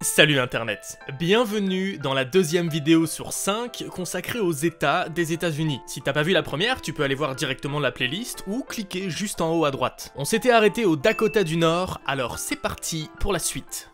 Salut Internet, bienvenue dans la deuxième vidéo sur 5 consacrée aux États des États-Unis. Si t'as pas vu la première, tu peux aller voir directement la playlist ou cliquer juste en haut à droite. On s'était arrêté au Dakota du Nord, alors c'est parti pour la suite.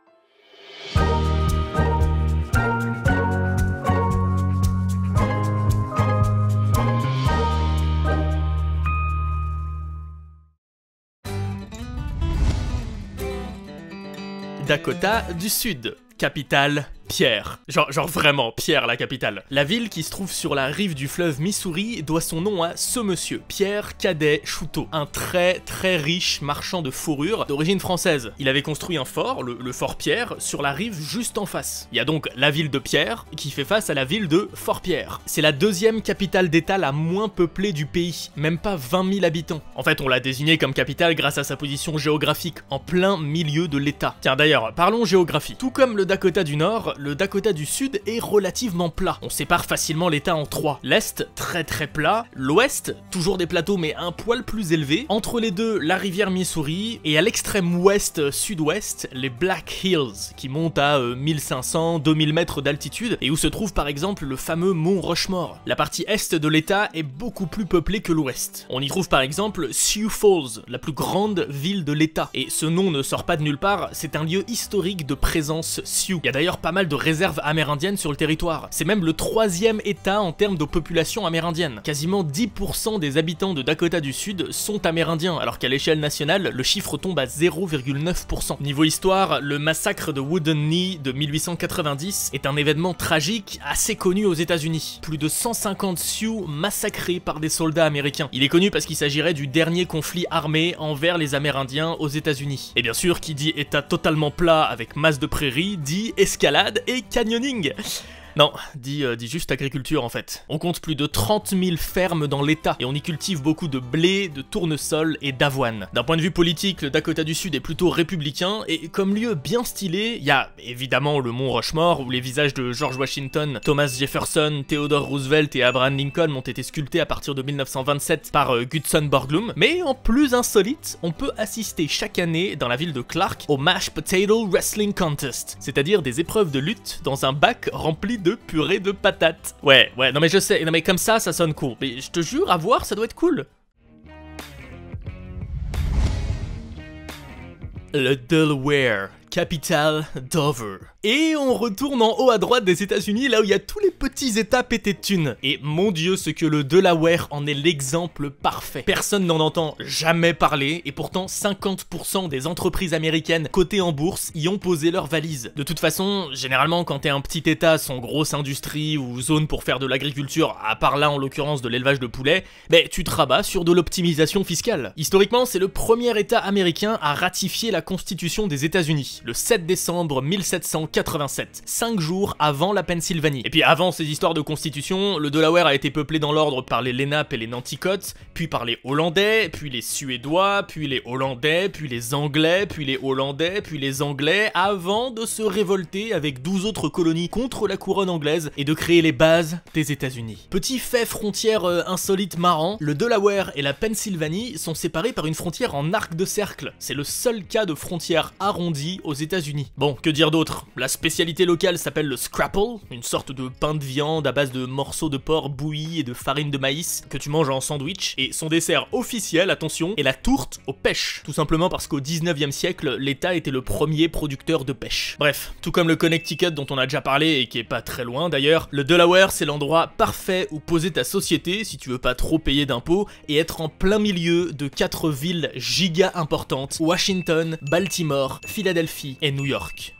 Dakota du Sud, capitale Pierre. Genre vraiment, Pierre la capitale. La ville qui se trouve sur la rive du fleuve Missouri doit son nom à ce monsieur, Pierre Cadet Chouteau, un très riche marchand de fourrure d'origine française. Il avait construit un fort, le fort Pierre, sur la rive juste en face. Il y a donc la ville de Pierre qui fait face à la ville de Fort-Pierre. C'est la deuxième capitale d'état la moins peuplée du pays, même pas 20 000 habitants. En fait, on l'a désignée comme capitale grâce à sa position géographique, en plein milieu de l'état. Tiens d'ailleurs, parlons géographie. Tout comme le Dakota du Nord, le Dakota du Sud est relativement plat. On sépare facilement l'état en trois. L'Est, très plat. L'Ouest, toujours des plateaux mais un poil plus élevés. Entre les deux, la rivière Missouri. Et à l'extrême ouest, sud-ouest, les Black Hills, qui montent à 1500-2000 mètres d'altitude, et où se trouve par exemple le fameux mont Rushmore. La partie est de l'état est beaucoup plus peuplée que l'ouest. On y trouve par exemple Sioux Falls, la plus grande ville de l'état. Et ce nom ne sort pas de nulle part, c'est un lieu historique de présence Sioux. Il y a d'ailleurs pas mal de réserves amérindiennes sur le territoire. C'est même le troisième état en termes de population amérindienne. Quasiment 10% des habitants de Dakota du Sud sont amérindiens, alors qu'à l'échelle nationale, le chiffre tombe à 0,9%. Niveau histoire, le massacre de Wounded Knee de 1890 est un événement tragique assez connu aux États-Unis. Plus de 150 Sioux massacrés par des soldats américains. Il est connu parce qu'il s'agirait du dernier conflit armé envers les Amérindiens aux États-Unis. Et bien sûr, qui dit état totalement plat avec masse de prairies, dit escalade et canyoning. Non, dit juste agriculture en fait. On compte plus de 30 000 fermes dans l'état et on y cultive beaucoup de blé, de tournesol et d'avoine. D'un point de vue politique, le Dakota du Sud est plutôt républicain et comme lieu bien stylé, il y a évidemment le mont Rushmore où les visages de George Washington, Thomas Jefferson, Theodore Roosevelt et Abraham Lincoln ont été sculptés à partir de 1927 par Gutzon Borglum. Mais en plus insolite, on peut assister chaque année dans la ville de Clark au Mashed Potato Wrestling Contest, c'est-à-dire des épreuves de lutte dans un bac rempli de purée de patates. Ouais, non mais je sais, non mais comme ça sonne cool. Mais je te jure, à voir, ça doit être cool. Le Delaware, capitale Dover. Et on retourne en haut à droite des États-Unis, là où il y a tous les petits états pétés de thunes. Et mon dieu, ce que le Delaware en est l'exemple parfait. Personne n'en entend jamais parler, et pourtant 50% des entreprises américaines cotées en bourse y ont posé leurs valises. De toute façon, généralement quand t'es un petit état sans grosse industrie ou zone pour faire de l'agriculture, à part là en l'occurrence de l'élevage de poulets, tu te rabats sur de l'optimisation fiscale. Historiquement, c'est le premier état américain à ratifier la Constitution des États-Unis, le 7 décembre 1787, 5 jours avant la Pennsylvanie. Et puis avant ces histoires de constitution, le Delaware a été peuplé dans l'ordre par les Lenape et les Nanticotes, puis par les Hollandais, puis les Suédois, puis les Hollandais, puis les Anglais, puis les Hollandais, puis les Anglais, avant de se révolter avec 12 autres colonies contre la couronne anglaise et de créer les bases des États-Unis. Petit fait frontière insolite marrant, le Delaware et la Pennsylvanie sont séparés par une frontière en arc de cercle. C'est le seul cas de frontière arrondie aux États-Unis. Bon, que dire d'autre? La spécialité locale s'appelle le scrapple, une sorte de pain de viande à base de morceaux de porc bouillis et de farine de maïs que tu manges en sandwich, et son dessert officiel, attention, est la tourte aux pêches. Tout simplement parce qu'au 19e siècle, l'État était le premier producteur de pêche. Bref, tout comme le Connecticut dont on a déjà parlé et qui est pas très loin d'ailleurs, le Delaware c'est l'endroit parfait où poser ta société si tu veux pas trop payer d'impôts et être en plein milieu de 4 villes giga importantes, Washington, Baltimore, Philadelphie et New York.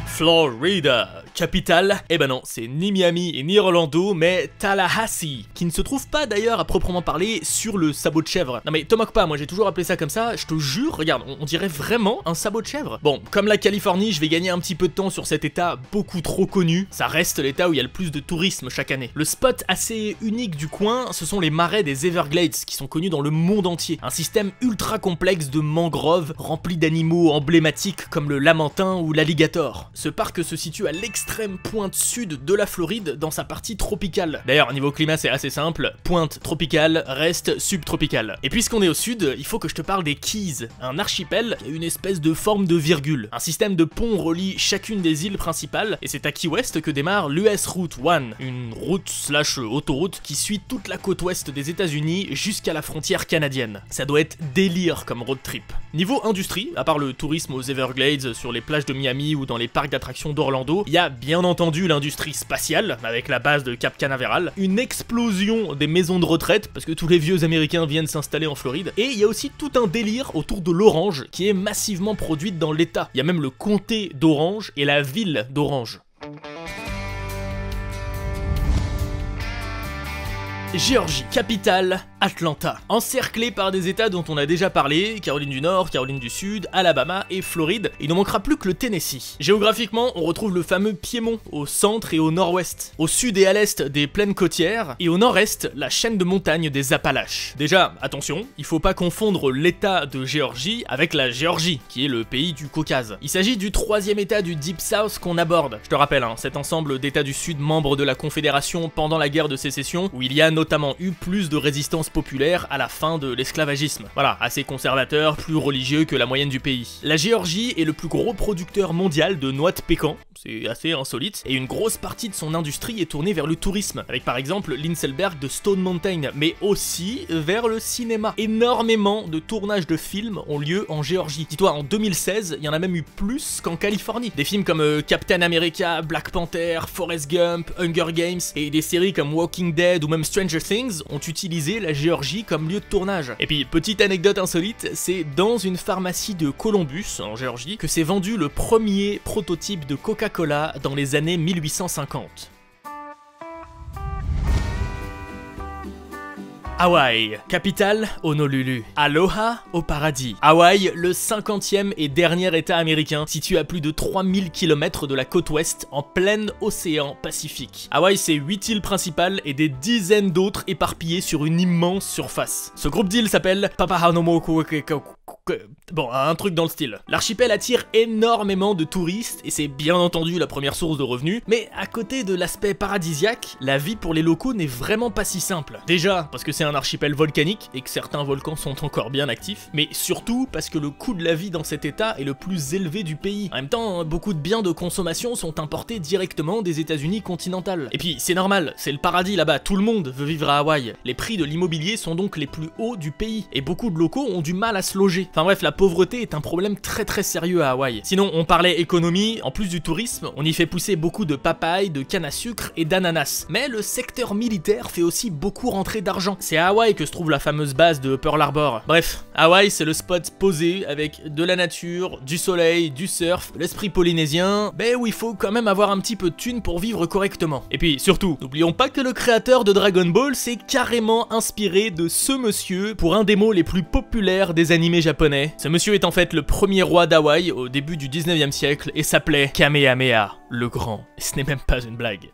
Florida, capitale, eh ben non, c'est ni Miami et ni Orlando, mais Tallahassee, qui ne se trouve pas d'ailleurs à proprement parler sur le sabot de chèvre. Non mais te moque pas, moi j'ai toujours appelé ça comme ça, je te jure, regarde, on dirait vraiment un sabot de chèvre. Bon, comme la Californie, je vais gagner un petit peu de temps sur cet état beaucoup trop connu, ça reste l'état où il y a le plus de tourisme chaque année. Le spot assez unique du coin, ce sont les marais des Everglades, qui sont connus dans le monde entier. Un système ultra complexe de mangroves rempli d'animaux emblématiques comme le lamantin ou l'alligator. Ce parc se situe à l'extérieur l'extrême pointe sud de la Floride dans sa partie tropicale. D'ailleurs, niveau climat, c'est assez simple, pointe tropicale reste subtropicale. Et puisqu'on est au sud, il faut que je te parle des Keys, un archipel qui a une espèce de forme de virgule. Un système de ponts relie chacune des îles principales, et c'est à Key West que démarre l'US Route 1, une route / autoroute qui suit toute la côte ouest des États-Unis jusqu'à la frontière canadienne. Ça doit être délire comme road trip. Niveau industrie, à part le tourisme aux Everglades, sur les plages de Miami ou dans les parcs d'attractions d'Orlando, il y a bien entendu l'industrie spatiale, avec la base de Cap Canaveral, une explosion des maisons de retraite, parce que tous les vieux américains viennent s'installer en Floride, et il y a aussi tout un délire autour de l'orange, qui est massivement produite dans l'État. Il y a même le comté d'Orange et la ville d'Orange. Géorgie, capitale, Atlanta. Encerclée par des états dont on a déjà parlé, Caroline du Nord, Caroline du Sud, Alabama et Floride, il ne manquera plus que le Tennessee. Géographiquement, on retrouve le fameux Piémont, au centre et au nord-ouest. Au sud et à l'est, des plaines côtières, et au nord-est, la chaîne de montagnes des Appalaches. Déjà, attention, il faut pas confondre l'état de Géorgie avec la Géorgie, qui est le pays du Caucase. Il s'agit du troisième état du Deep South qu'on aborde. Je te rappelle, cet ensemble d'états du Sud membres de la Confédération pendant la guerre de sécession, où il y a notamment eu plus de résistance populaire à la fin de l'esclavagisme. Voilà, assez conservateur, plus religieux que la moyenne du pays. La Géorgie est le plus gros producteur mondial de noix de pécan, c'est assez insolite, et une grosse partie de son industrie est tournée vers le tourisme, avec par exemple l'Inselberg de Stone Mountain, mais aussi vers le cinéma. Énormément de tournages de films ont lieu en Géorgie. Dis-toi, en 2016, il y en a même eu plus qu'en Californie. Des films comme Captain America, Black Panther, Forrest Gump, Hunger Games, et des séries comme Walking Dead ou même Stranger Things ont utilisé la Géorgie comme lieu de tournage. Et puis, petite anecdote insolite, c'est dans une pharmacie de Columbus, en Géorgie, que s'est vendu le premier prototype de Coca-Cola dans les années 1850. Hawaï, capitale Honolulu. Aloha au paradis. Hawaï, le 50e et dernier état américain, situé à plus de 3000 km de la côte ouest, en plein océan Pacifique. Hawaï, c'est 8 îles principales et des dizaines d'autres éparpillées sur une immense surface. Ce groupe d'îles s'appelle Papahanaumoku. Bon, un truc dans le style. L'archipel attire énormément de touristes et c'est bien entendu la première source de revenus, mais à côté de l'aspect paradisiaque, la vie pour les locaux n'est vraiment pas si simple. Déjà, parce que c'est un archipel volcanique et que certains volcans sont encore bien actifs, mais surtout parce que le coût de la vie dans cet état est le plus élevé du pays. En même temps, beaucoup de biens de consommation sont importés directement des États-Unis continentales. Et puis, c'est normal, c'est le paradis là-bas, tout le monde veut vivre à Hawaï. Les prix de l'immobilier sont donc les plus hauts du pays, et beaucoup de locaux ont du mal à se loger. Enfin bref, la pauvreté est un problème très sérieux à Hawaï. Sinon, on parlait économie, en plus du tourisme, on y fait pousser beaucoup de papaye, de canne à sucre et d'ananas. Mais le secteur militaire fait aussi beaucoup rentrer d'argent. C'est à Hawaï que se trouve la fameuse base de Pearl Harbor. Bref, Hawaï c'est le spot posé avec de la nature, du soleil, du surf, l'esprit polynésien, mais où il faut quand même avoir un petit peu de thunes pour vivre correctement. Et puis surtout, n'oublions pas que le créateur de Dragon Ball s'est carrément inspiré de ce monsieur pour un des mots les plus populaires des animés japonais. Ce monsieur est en fait le premier roi d'Hawaï au début du 19e siècle et s'appelait Kamehameha le Grand. Et ce n'est même pas une blague.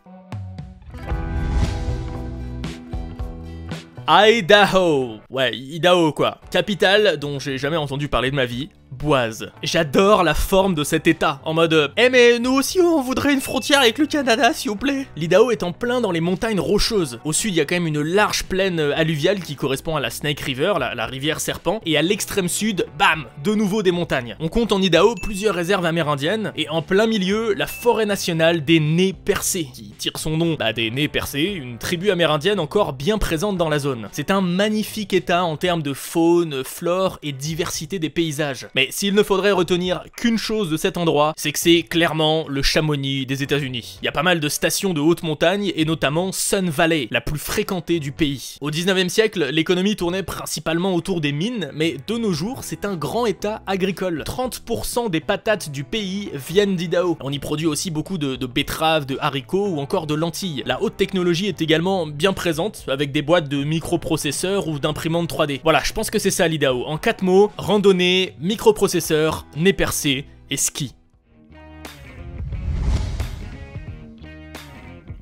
Idaho. Ouais, Idaho quoi. Capitale dont j'ai jamais entendu parler de ma vie. Boise. J'adore la forme de cet état, en mode « Eh mais nous aussi on voudrait une frontière avec le Canada s'il vous plaît !» L'Idaho est en plein dans les montagnes rocheuses. Au sud il y a quand même une large plaine alluviale qui correspond à la Snake River, la rivière serpent, et à l'extrême sud, bam, de nouveau des montagnes. On compte en Idaho plusieurs réserves amérindiennes, et en plein milieu, la forêt nationale des Nez Percés, qui tire son nom des Nez Percés, une tribu amérindienne encore bien présente dans la zone. C'est un magnifique état en termes de faune, flore et diversité des paysages. Mais s'il ne faudrait retenir qu'une chose de cet endroit, c'est que c'est clairement le Chamonix des États-Unis. Il y a pas mal de stations de haute montagne et notamment Sun Valley, la plus fréquentée du pays. Au 19e siècle, l'économie tournait principalement autour des mines, mais de nos jours, c'est un grand état agricole. 30% des patates du pays viennent d'Idaho. On y produit aussi beaucoup de betteraves, de haricots ou encore de lentilles. La haute technologie est également bien présente, avec des boîtes de microprocesseurs ou d'imprimantes 3D. Voilà, je pense que c'est ça l'Idaho. En 4 mots, randonnée, microprocesseur, nez percé et ski.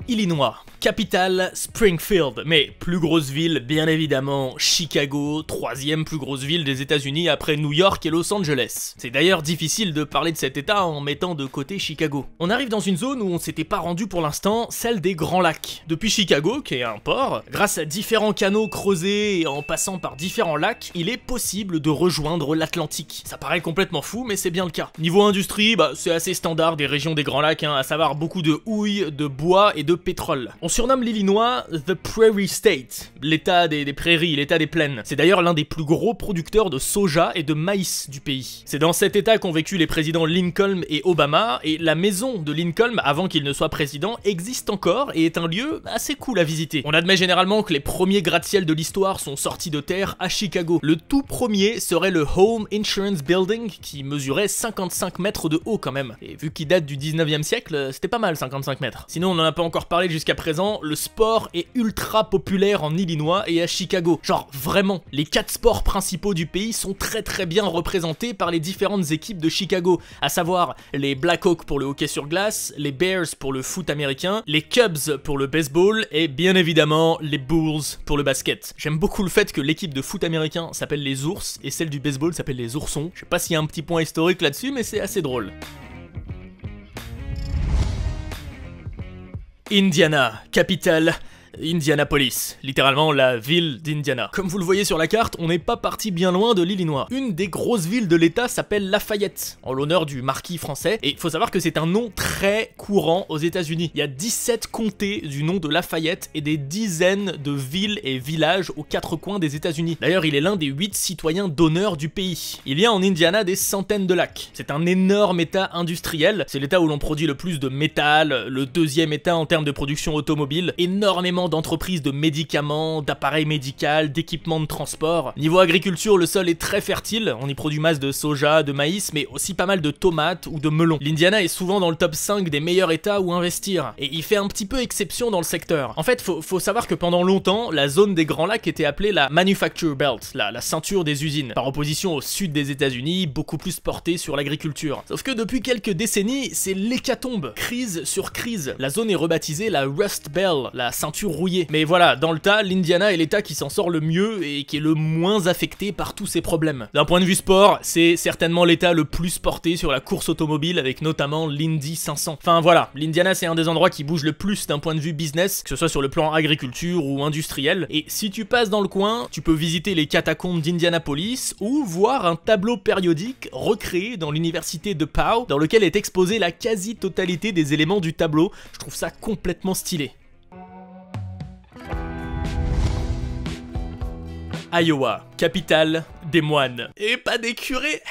Illinois. Capitale, Springfield, mais plus grosse ville, bien évidemment, Chicago, troisième plus grosse ville des États-Unis après New York et Los Angeles. C'est d'ailleurs difficile de parler de cet état en mettant de côté Chicago. On arrive dans une zone où on s'était pas rendu pour l'instant, celle des Grands Lacs. Depuis Chicago, qui est un port, grâce à différents canaux creusés et en passant par différents lacs, il est possible de rejoindre l'Atlantique. Ça paraît complètement fou, mais c'est bien le cas. Niveau industrie, c'est assez standard des régions des Grands Lacs, à savoir beaucoup de houille, de bois et de pétrole. On surnomme l'Illinois The Prairie State, l'état des prairies, l'état des plaines. C'est d'ailleurs l'un des plus gros producteurs de soja et de maïs du pays. C'est dans cet état qu'ont vécu les présidents Lincoln et Obama, et la maison de Lincoln, avant qu'il ne soit président, existe encore et est un lieu assez cool à visiter. On admet généralement que les premiers gratte-ciel de l'histoire sont sortis de terre à Chicago. Le tout premier serait le Home Insurance Building, qui mesurait 55 mètres de haut quand même. Et vu qu'il date du 19e siècle, c'était pas mal 55 mètres. Sinon on n'en a pas encore parlé jusqu'à présent, le sport est ultra populaire en Illinois et à Chicago. Genre vraiment, les 4 sports principaux du pays sont très bien représentés par les différentes équipes de Chicago, à savoir les Blackhawks pour le hockey sur glace, les Bears pour le foot américain, les Cubs pour le baseball et bien évidemment les Bulls pour le basket. J'aime beaucoup le fait que l'équipe de foot américain s'appelle les Ours et celle du baseball s'appelle les Oursons. Je sais pas s'il y a un petit point historique là-dessus, mais c'est assez drôle. Indiana, capitale Indianapolis, littéralement la ville d'Indiana. Comme vous le voyez sur la carte, on n'est pas parti bien loin de l'Illinois. Une des grosses villes de l'état s'appelle Lafayette, en l'honneur du marquis français, et il faut savoir que c'est un nom très courant aux États-Unis. Il y a 17 comtés du nom de Lafayette et des dizaines de villes et villages aux 4 coins des États-Unis. D'ailleurs, il est l'un des 8 citoyens d'honneur du pays. Il y a en Indiana des centaines de lacs. C'est un énorme état industriel, c'est l'état où l'on produit le plus de métal, le deuxième état en termes de production automobile, énormément d'entreprises de médicaments, d'appareils médicaux, d'équipements de transport. Niveau agriculture, le sol est très fertile, on y produit masse de soja, de maïs, mais aussi pas mal de tomates ou de melons. L'Indiana est souvent dans le top 5 des meilleurs états où investir, et il fait un petit peu exception dans le secteur. En fait, faut savoir que pendant longtemps, la zone des Grands Lacs était appelée la Manufacture Belt, la ceinture des usines, par opposition au sud des États-Unis, beaucoup plus porté sur l'agriculture. Sauf que depuis quelques décennies, c'est l'hécatombe, crise sur crise. La zone est rebaptisée la Rust Belt, la ceinture rouillée. Mais voilà, dans le tas, l'Indiana est l'état qui s'en sort le mieux et qui est le moins affecté par tous ces problèmes. D'un point de vue sport, c'est certainement l'état le plus porté sur la course automobile avec notamment l'Indy 500. Enfin voilà, l'Indiana c'est un des endroits qui bouge le plus d'un point de vue business, que ce soit sur le plan agriculture ou industriel. Et si tu passes dans le coin, tu peux visiter les catacombes d'Indianapolis ou voir un tableau périodique recréé dans l'université de Pau, dans lequel est exposée la quasi-totalité des éléments du tableau. Je trouve ça complètement stylé. Iowa, capitale des moines. Et pas des curés.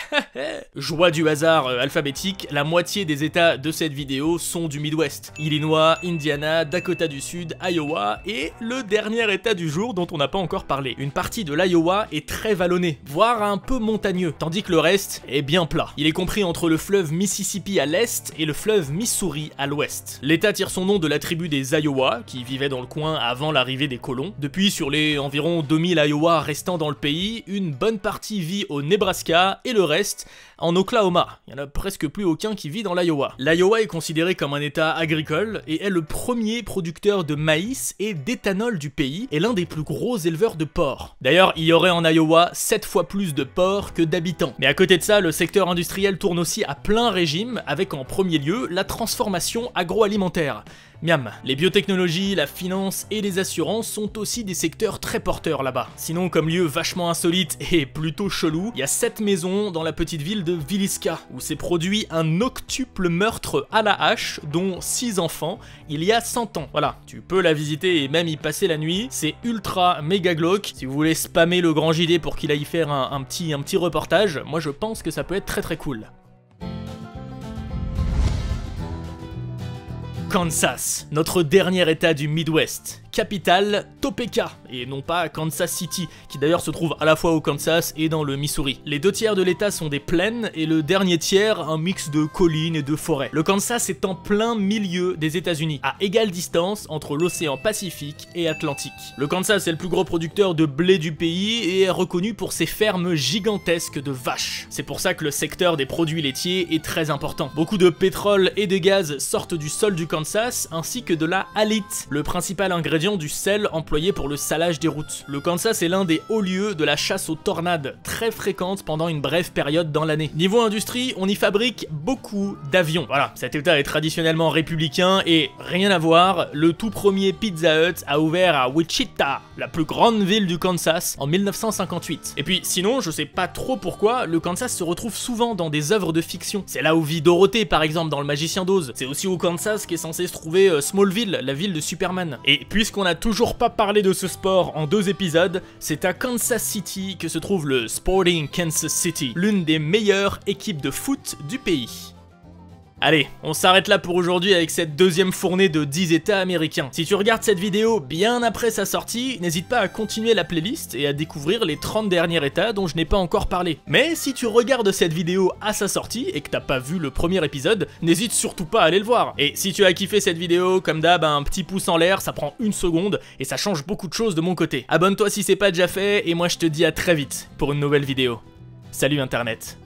Joie du hasard alphabétique, la moitié des états de cette vidéo sont du Midwest. Illinois, Indiana, Dakota du Sud, Iowa et le dernier état du jour dont on n'a pas encore parlé. Une partie de l'Iowa est très vallonnée, voire un peu montagneux, tandis que le reste est bien plat. Il est compris entre le fleuve Mississippi à l'est et le fleuve Missouri à l'ouest. L'état tire son nom de la tribu des Iowa, qui vivaient dans le coin avant l'arrivée des colons. Depuis, sur les environ 2000 Iowa restants dans le pays, une bonne partie vit au Nebraska et le reste en Oklahoma. Il n'y en a presque plus aucun qui vit dans l'Iowa. L'Iowa est considéré comme un état agricole et est le premier producteur de maïs et d'éthanol du pays et l'un des plus gros éleveurs de porcs. D'ailleurs, il y aurait en Iowa 7 fois plus de porcs que d'habitants. Mais à côté de ça, le secteur industriel tourne aussi à plein régime avec en premier lieu la transformation agroalimentaire. Miam. Les biotechnologies, la finance et les assurances sont aussi des secteurs très porteurs là-bas. Sinon, comme lieu vachement insolite et plutôt chelou, il y a 7 maisons dans la petite ville de Villisca, où s'est produit un octuple meurtre à la hache, dont 6 enfants, il y a 100 ans. Voilà, tu peux la visiter et même y passer la nuit, c'est ultra méga glauque. Si vous voulez spammer le grand JD pour qu'il aille faire un petit reportage, moi je pense que ça peut être très cool. Kansas, notre dernier état du Midwest. Capitale, Topeka, et non pas Kansas City, qui d'ailleurs se trouve à la fois au Kansas et dans le Missouri. Les 2 tiers de l'état sont des plaines, et le dernier tiers un mix de collines et de forêts. Le Kansas est en plein milieu des États-Unis, à égale distance entre l'océan Pacifique et Atlantique. Le Kansas est le plus gros producteur de blé du pays et est reconnu pour ses fermes gigantesques de vaches. C'est pour ça que le secteur des produits laitiers est très important. Beaucoup de pétrole et de gaz sortent du sol du Kansas, ainsi que de la halite, le principal ingrédient du sel employé pour le salage des routes. Le Kansas est l'un des hauts lieux de la chasse aux tornades, très fréquente pendant une brève période dans l'année. Niveau industrie, on y fabrique beaucoup d'avions. Voilà, cet état est traditionnellement républicain et rien à voir, le tout premier Pizza Hut a ouvert à Wichita, la plus grande ville du Kansas, en 1958. Et puis sinon, je sais pas trop pourquoi, le Kansas se retrouve souvent dans des œuvres de fiction. C'est là où vit Dorothée par exemple dans Le Magicien d'Oz. C'est aussi au Kansas qu'est censé se trouver Smallville, la ville de Superman. Et puisqu'on n'a toujours pas parlé de ce sport en 2 épisodes, c'est à Kansas City que se trouve le Sporting Kansas City, l'une des meilleures équipes de foot du pays. Allez, on s'arrête là pour aujourd'hui avec cette deuxième fournée de 10 états américains. Si tu regardes cette vidéo bien après sa sortie, n'hésite pas à continuer la playlist et à découvrir les 30 derniers états dont je n'ai pas encore parlé. Mais si tu regardes cette vidéo à sa sortie et que t'as pas vu le premier épisode, n'hésite surtout pas à aller le voir. Et si tu as kiffé cette vidéo, comme d'hab, un petit pouce en l'air, ça prend 1 seconde et ça change beaucoup de choses de mon côté. Abonne-toi si c'est pas déjà fait et moi je te dis à très vite pour une nouvelle vidéo. Salut Internet.